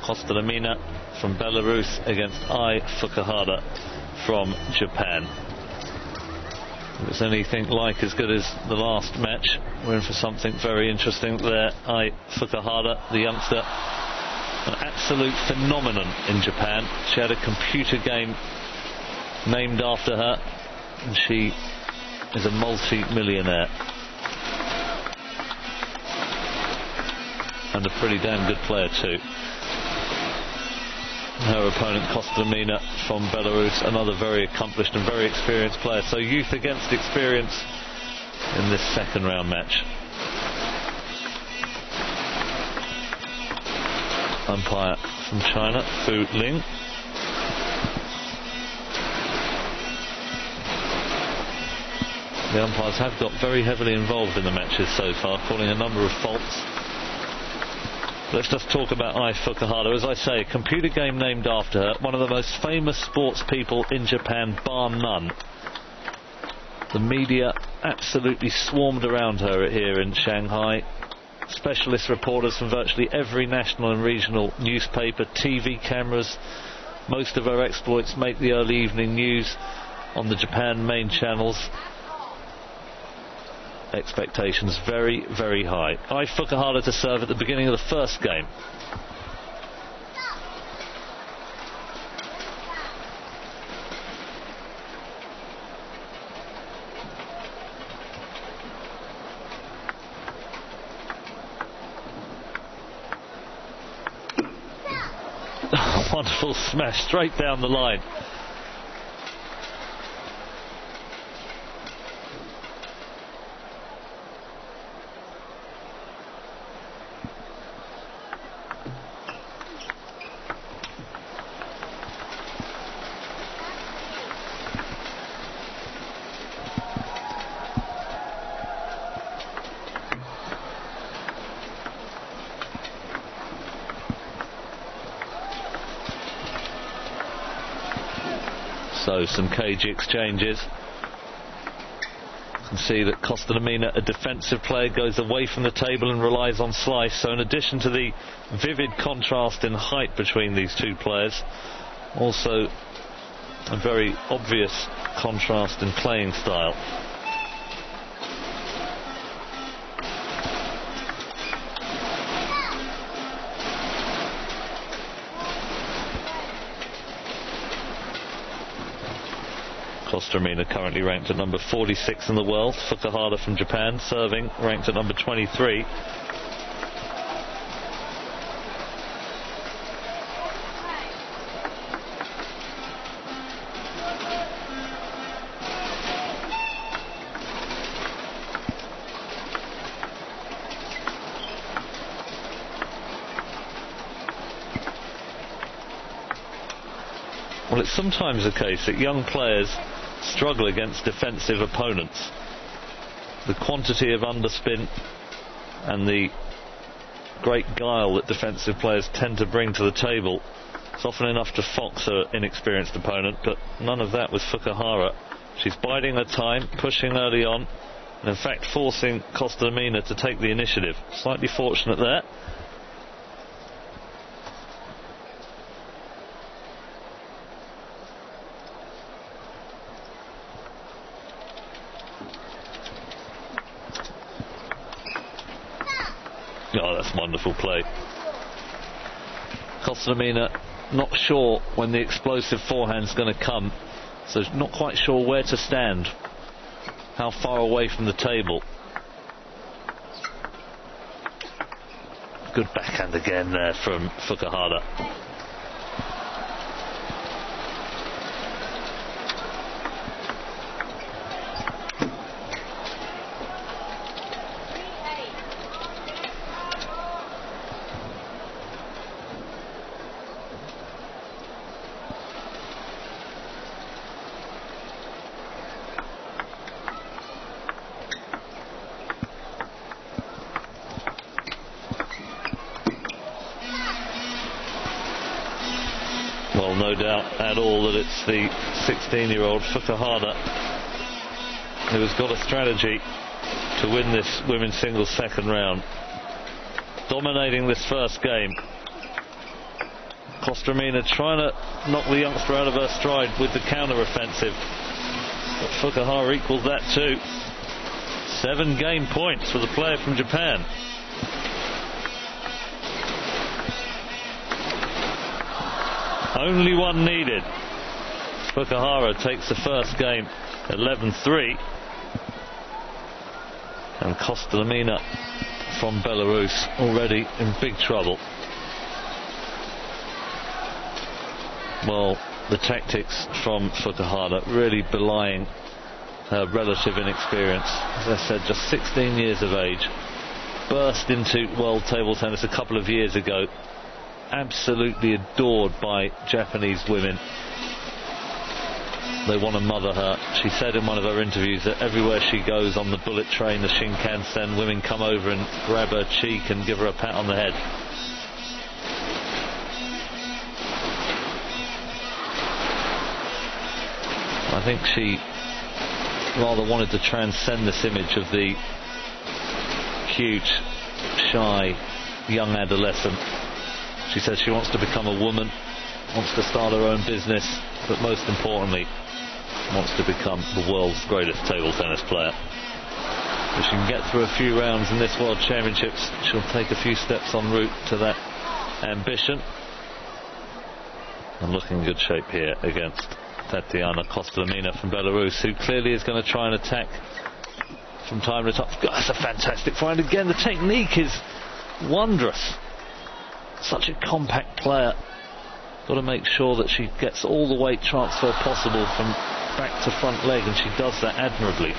Kostalamina from Belarus against Ai Fukuhara from Japan. If it's anything like as good as the last match, we're in for something very interesting there. Ai Fukuhara, the youngster, an absolute phenomenon in Japan. She had a computer game named after her, and she is a multi-millionaire. And a pretty damn good player too. Her opponent, Kostalamina from Belarus, another very accomplished and very experienced player. So youth against experience in this second round match. Umpire from China, Fu Ling. The umpires have got very heavily involved in the matches so far, calling a number of faults. Let's just talk about Ai Fukuhara. As I say, a computer game named after her, one of the most famous sports people in Japan, bar none. The media absolutely swarmed around her here in Shanghai. Specialist reporters from virtually every national and regional newspaper, TV cameras. Most of her exploits make the early evening news on the Japan main channels. Expectations very, very high. Ai Fukuhara to serve at the beginning of the first game. Wonderful smash straight down the line. So some cagey exchanges. You can see that Kostalamina, a defensive player, goes away from the table and relies on slice. So in addition to the vivid contrast in height between these two players, also a very obvious contrast in playing style. Kostalamina currently ranked at number 46 in the world. Fukuhara from Japan serving, ranked at number 23. Well, it's sometimes the case that young players struggle against defensive opponents. The quantity of underspin and the great guile that defensive players tend to bring to the table is often enough to fox an inexperienced opponent, but none of that with Fukuhara. She's biding her time, pushing early on, and in fact forcing Kostalamina to take the initiative. Slightly fortunate there. Oh, that's wonderful play. Kostalamina not sure when the explosive forehand's going to come, so not quite sure where to stand, how far away from the table. Good backhand again there from Fukuhara. Well, no doubt at all that it's the 16-year-old Fukuhara who has got a strategy to win this women's singles second round. Dominating this first game. Kostromina trying to knock the youngster out of her stride with the counter-offensive. But Fukuhara equals that too. 7 game points for the player from Japan. Only one needed. Fukuhara takes the first game 11-3. And Kostromina from Belarus already in big trouble. Well, the tactics from Fukuhara really belying her relative inexperience. As I said, just 16 years of age. Burst into world table tennis a couple of years ago. Absolutely adored by Japanese women. They want to mother her. She said in one of her interviews that everywhere she goes on the bullet train, the Shinkansen, women come over and grab her cheek and give her a pat on the head. I think she rather wanted to transcend this image of the cute, shy, young adolescent. She says she wants to become a woman, wants to start her own business, but most importantly, wants to become the world's greatest table tennis player. If she can get through a few rounds in this World Championships, she'll take a few steps en route to that ambition. And looking in good shape here against Tatiana Kostromina from Belarus, who clearly is going to try and attack from time to time. God, that's a fantastic find again. The technique is wondrous. Such a compact player. Got to make sure that she gets all the weight transfer possible from back to front leg, and she does that admirably.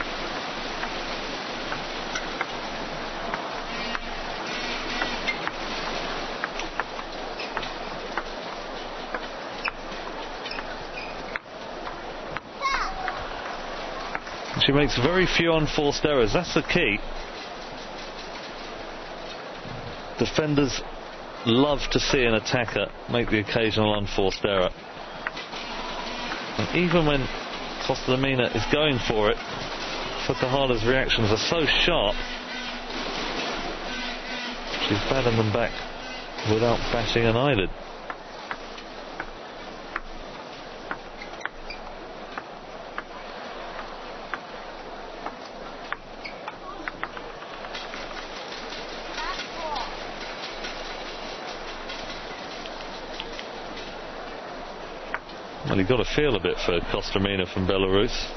She makes very few unforced errors. That's the key. Defenders love to see an attacker make the occasional unforced error. And even when Kostromina is going for it, Fukuhara's reactions are so sharp, she's batting them back without batting an eyelid. Well, you've got to feel a bit for Kostromina from Belarus.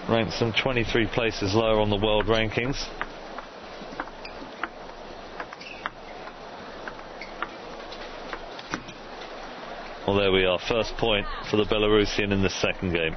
Ranks some 23 places lower on the world rankings. Well, there we are. First point for the Belarusian in the second game.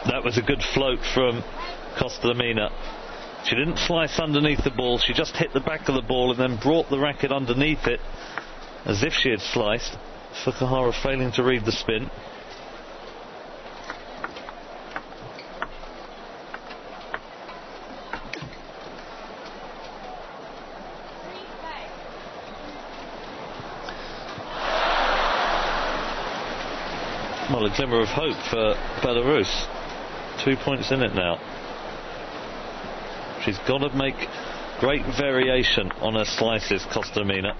That was a good float from Kostromina. She didn't slice underneath the ball, she just hit the back of the ball and then brought the racket underneath it as if she had sliced. Fukuhara failing to read the spin. Well, a glimmer of hope for Belarus. 2 points in it now. She's got to make great variation on her slices, Kostromina.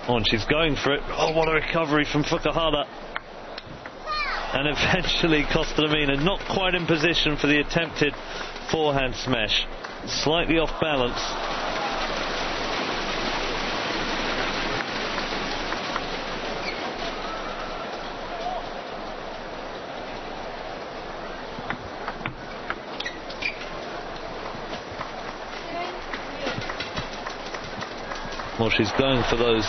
Oh, and she's going for it. Oh, what a recovery from Fukuhara. And eventually Kostromina not quite in position for the attempted forehand smash. Slightly off balance. Well, she's going for those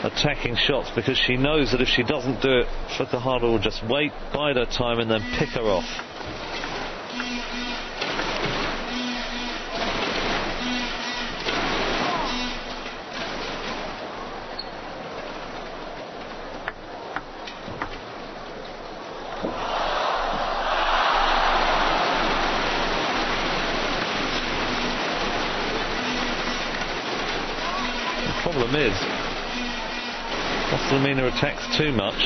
attacking shots because she knows that if she doesn't do it, Fukuhara will just wait, bide her time and then pick her off. Problem is, Kostadinova attacks too much.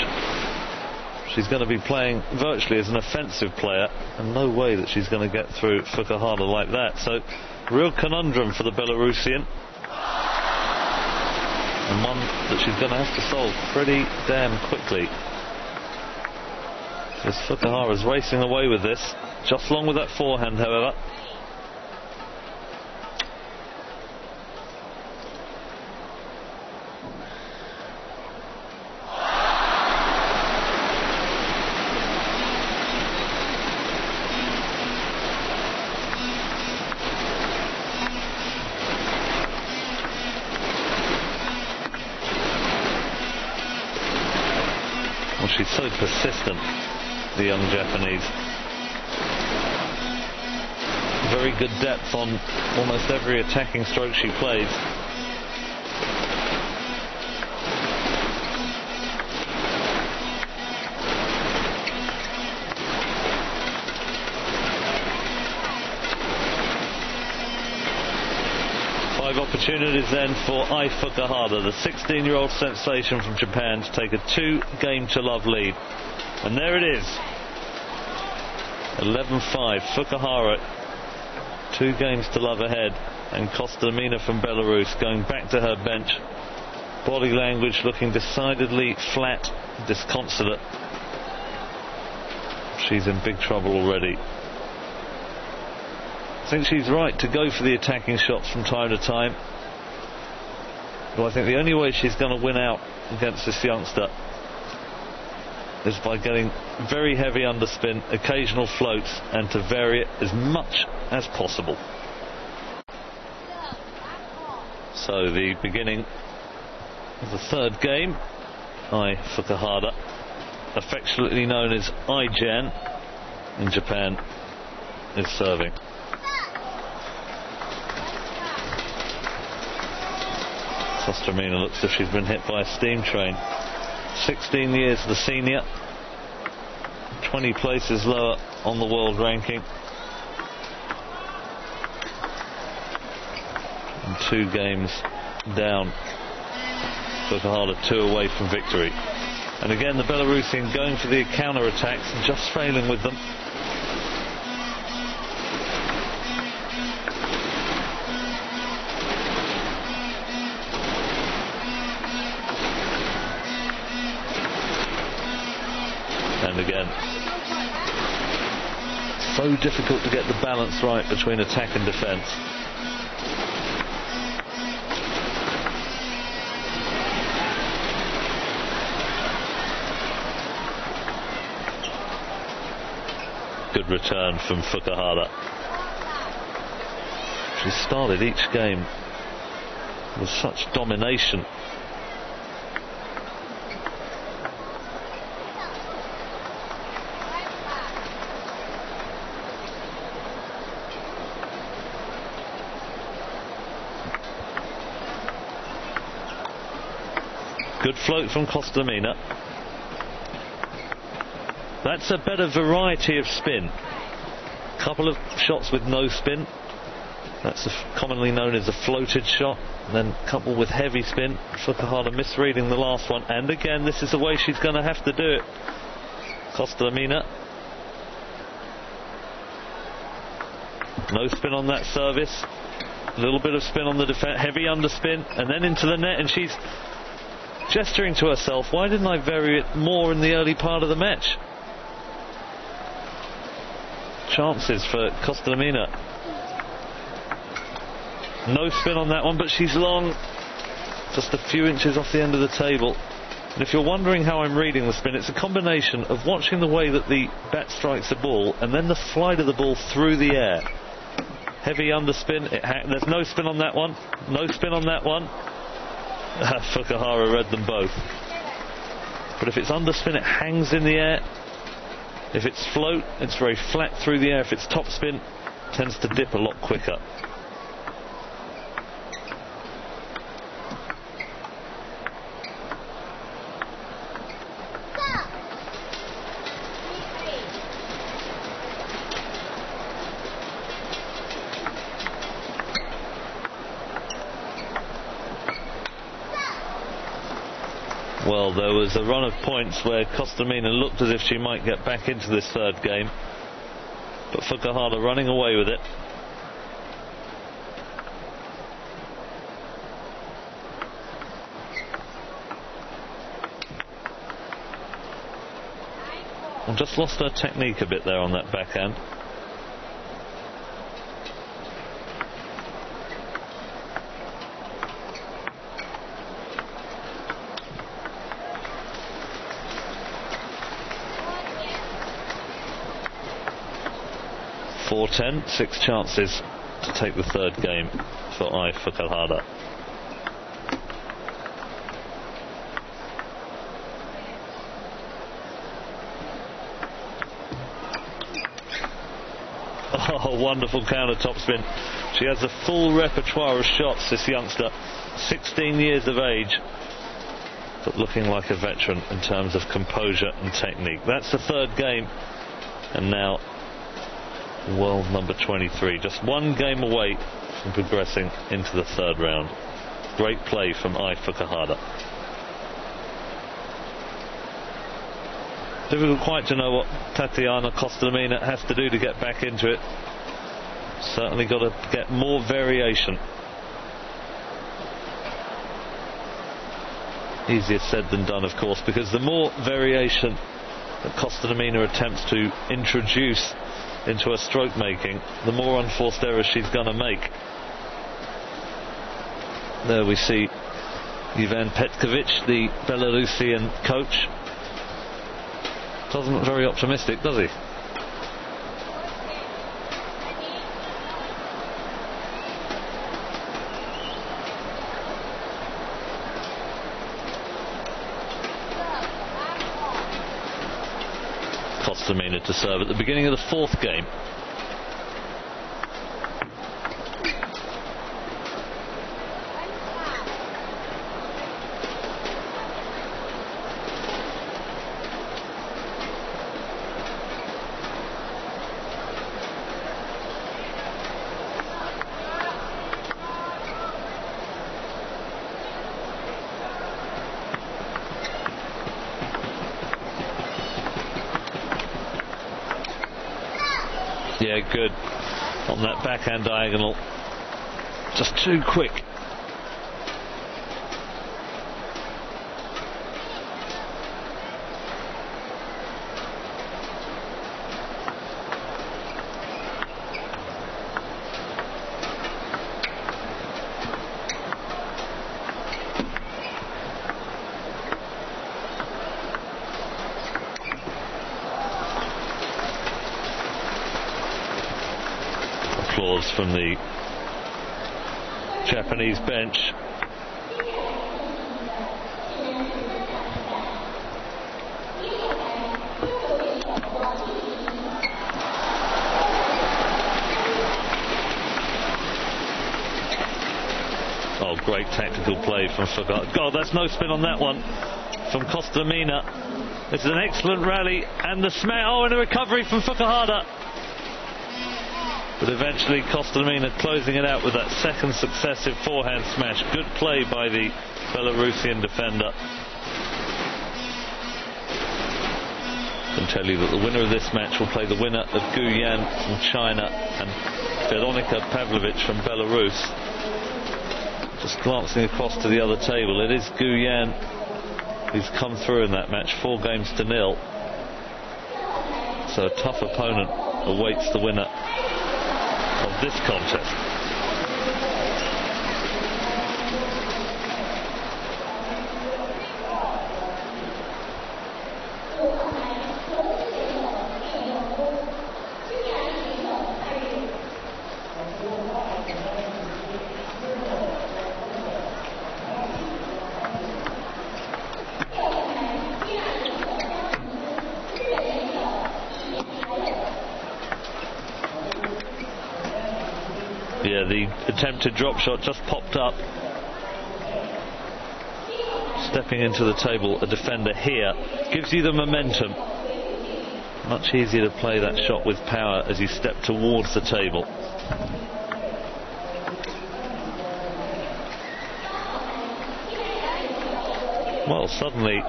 She's going to be playing virtually as an offensive player, and no way that she's going to get through Fukuhara like that. So, real conundrum for the Belarusian, and one that she's going to have to solve pretty damn quickly. Because Fukuhara's racing away with this, just long with that forehand, however. She's so persistent, the young Japanese. Very good depth on almost every attacking stroke she plays. Opportunities then for Ai Fukuhara, the 16-year-old sensation from Japan, to take a 2-game-to-love lead. And there it is, 11-5. Fukuhara 2 games to love ahead, and Kostadinova from Belarus going back to her bench. Body language looking decidedly flat, disconsolate. She's in big trouble already. I think she's right to go for the attacking shots from time to time. But I think the only way she's going to win out against this youngster is by getting very heavy underspin, occasional floats, and to vary it as much as possible. So the beginning of the third game, Ai Fukuhara, affectionately known as Ai-Jan in Japan, is serving. Kostadinova looks as if she's been hit by a steam train. 16 years the senior, 20 places lower on the world ranking, and 2 games down. Fukuhara 2 away from victory. And again the Belarusian going for the counter attacks and just failing with them. And again, so difficult to get the balance right between attack and defence. Good return from Fukuhara. She started each game with such domination. Good float from Kostadinova. That's a better variety of spin. Couple of shots with no spin. That's commonly known as a floated shot. And then couple with heavy spin. Fukuhara misreading the last one. And again, this is the way she's going to have to do it. Kostadinova. No spin on that service. A little bit of spin on the defense. Heavy underspin. And then into the net. And she's gesturing to herself, why didn't I vary it more in the early part of the match? Chances for Kostadinova. No spin on that one, but she's long, just a few inches off the end of the table. And if you're wondering how I'm reading the spin, it's a combination of watching the way that the bat strikes the ball and then the flight of the ball through the air. Heavy underspin. There's no spin on that one. No spin on that one. Fukuhara read them both. But if it's underspin, it hangs in the air. If it's float, it's very flat through the air. If it's topspin, it tends to dip a lot quicker. Well, there was a run of points where Kostamina looked as if she might get back into this third game, but Fukuhara running away with it. And just lost her technique a bit there on that backhand. .410, 6 chances to take the third game for Ai Fukuhara. Oh, wonderful counter topspin. She has a full repertoire of shots, this youngster, 16 years of age, but looking like a veteran in terms of composure and technique. That's the third game, and now world number 23, just one game away from progressing into the third round. Great play from Ai Fukuhara. Difficult quite to know what Tatiana Kostamina has to do to get back into it. Certainly got to get more variation. Easier said than done, of course, because the more variation that Kostamina attempts to introduce into her stroke making, the more unforced errors she's going to make. There we see Ivan Petkovic, the Belarusian coach. Doesn't look very optimistic, does he? Kostamina to serve at the beginning of the fourth game. Yeah, good on that backhand diagonal. Just too quick. Applause from the Japanese bench. Oh, great tactical play from Fukuhara. God, that's no spin on that one from Kostamina. This is an excellent rally, and the smash. Oh, and a recovery from Fukuhara. But eventually Kostamina closing it out with that second successive forehand smash. Good play by the Belarusian defender. I can tell you that the winner of this match will play the winner of Gu Yan from China and Veronika Pavlovic from Belarus. Just glancing across to the other table, it is Gu Yan who's come through in that match, 4-0. So a tough opponent awaits the winner of this contest. Yeah, the attempted drop shot just popped up. Stepping into the table, a defender here gives you the momentum. Much easier to play that shot with power as you step towards the table. Well, suddenly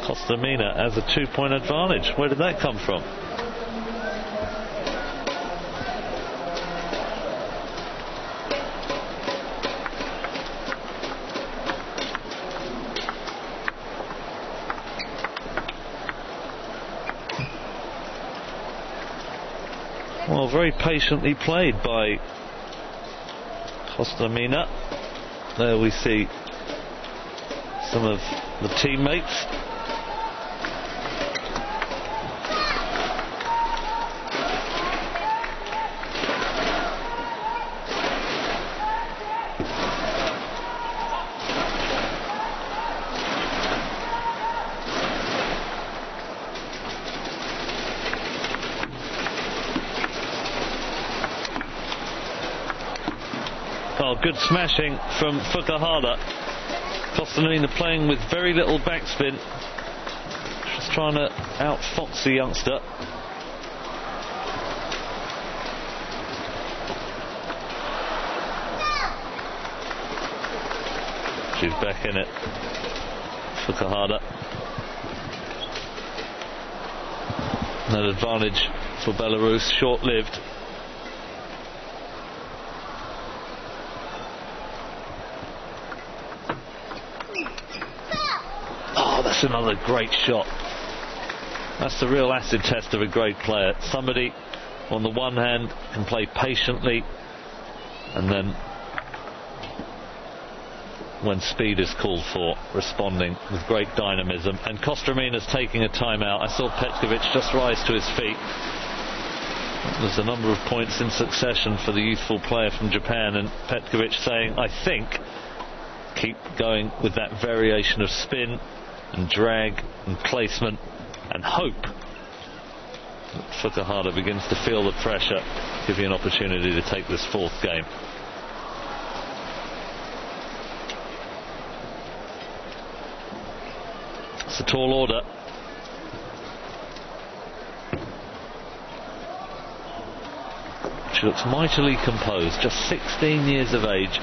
Costamina has a 2-point advantage. Where did that come from? Well, very patiently played by Costamina. There we see some of the teammates. Oh, good smashing from Fukuhara. Costamina playing with very little backspin. Just trying to outfox the youngster. She's back in it. Fukuhara. That advantage for Belarus, short-lived. That's another great shot. That's the real acid test of a great player. Somebody, on the one hand, can play patiently, and then, when speed is called for, responding with great dynamism. And Kostramina's taking a timeout. I saw Petkovic just rise to his feet. There's a number of points in succession for the youthful player from Japan, and Petkovic saying, I think, keep going with that variation of spin and drag and placement, and hope that Fukuhara begins to feel the pressure, give you an opportunity to take this fourth game. It's a tall order. She looks mightily composed, just 16 years of age.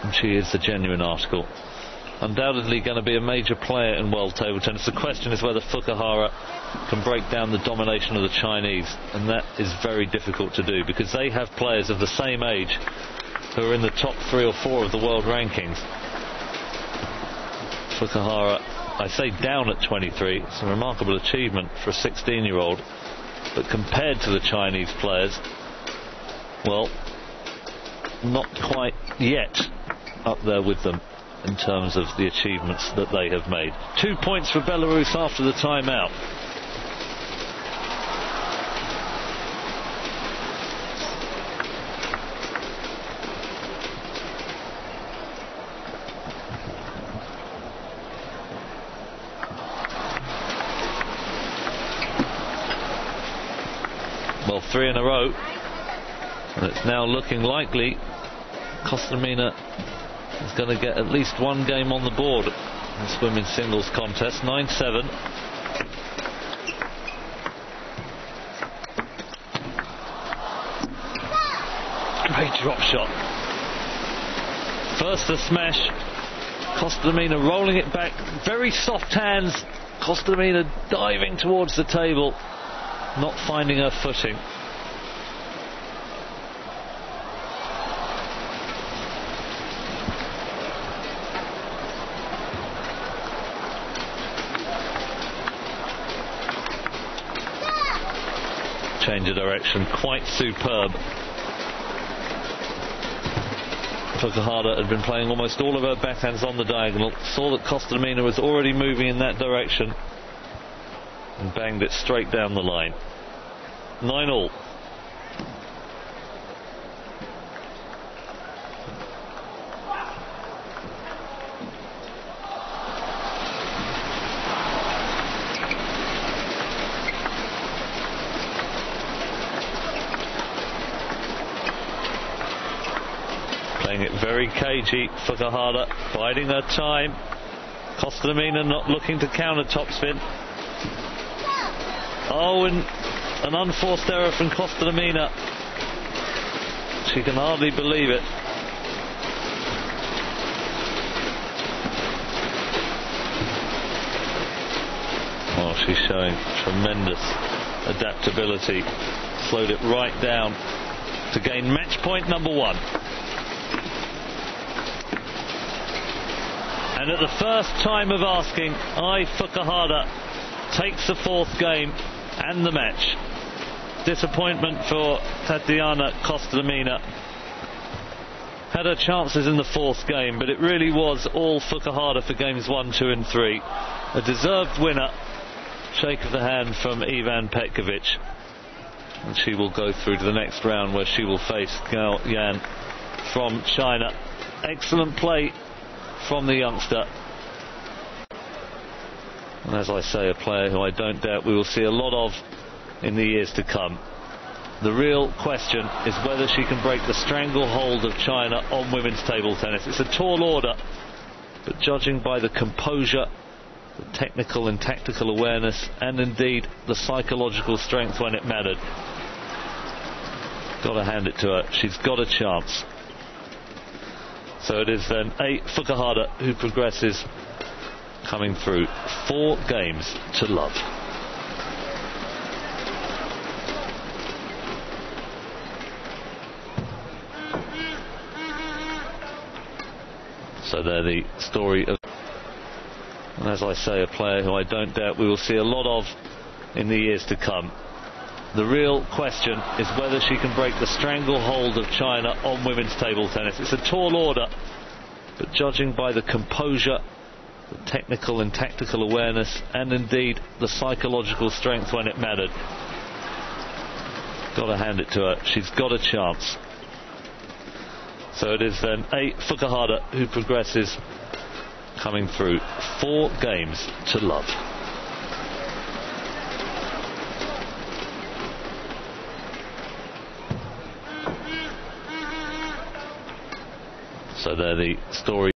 And she is the genuine article. Undoubtedly going to be a major player in world table tennis. The question is whether Fukuhara can break down the domination of the Chinese, and that is very difficult to do because they have players of the same age who are in the top 3 or 4 of the world rankings. Fukuhara, I say down at 23, it's a remarkable achievement for a 16-year-old, but compared to the Chinese players, well, not quite yet up there with them in terms of the achievements that they have made. 2 points for Belarus after the timeout. Well, 3 in a row, and it's now looking likely Costamina is going to get at least one game on the board in this women's singles contest. 9-7. Great drop shot. First the smash. Costamina rolling it back. Very soft hands. Costamina diving towards the table, not finding her footing. Change of direction, quite superb. Fukuhara had been playing almost all of her backhands on the diagonal, saw that Costamina was already moving in that direction, and banged it straight down the line. 9-all. Playing it very cagey, Fukuhara biding her time. Costamina not looking to counter topspin. Oh, and an unforced error from Costamina. She can hardly believe it. Oh, she's showing tremendous adaptability. Slowed it right down to gain match point number 1. And at the first time of asking, Ai Fukuhara takes the 4th game and the match. Disappointment for Tatiana Kostelmina. Had her chances in the 4th game, but it really was all Fukuhara for games 1, 2 and 3. A deserved winner. Shake of the hand from Ivan Petkovic. And she will go through to the next round, where she will face Gao Yan from China. Excellent play from the youngster. And as I say, a player who I don't doubt we will see a lot of in the years to come. The real question is whether she can break the stranglehold of China on women's table tennis. It's a tall order, but judging by the composure, the technical and tactical awareness, and indeed the psychological strength when it mattered, got to hand it to her. She's got a chance. So it is then Ai Fukuhara who progresses, coming through 4 games to love. So there the story of, and as I say, a player who I don't doubt we will see a lot of in the years to come. The real question is whether she can break the stranglehold of China on women's table tennis. It's a tall order, but judging by the composure, the technical and tactical awareness, and indeed the psychological strength when it mattered, got to hand it to her. She's got a chance. So it is then Ai Fukuhara who progresses, coming through 4 games to love. So there the story.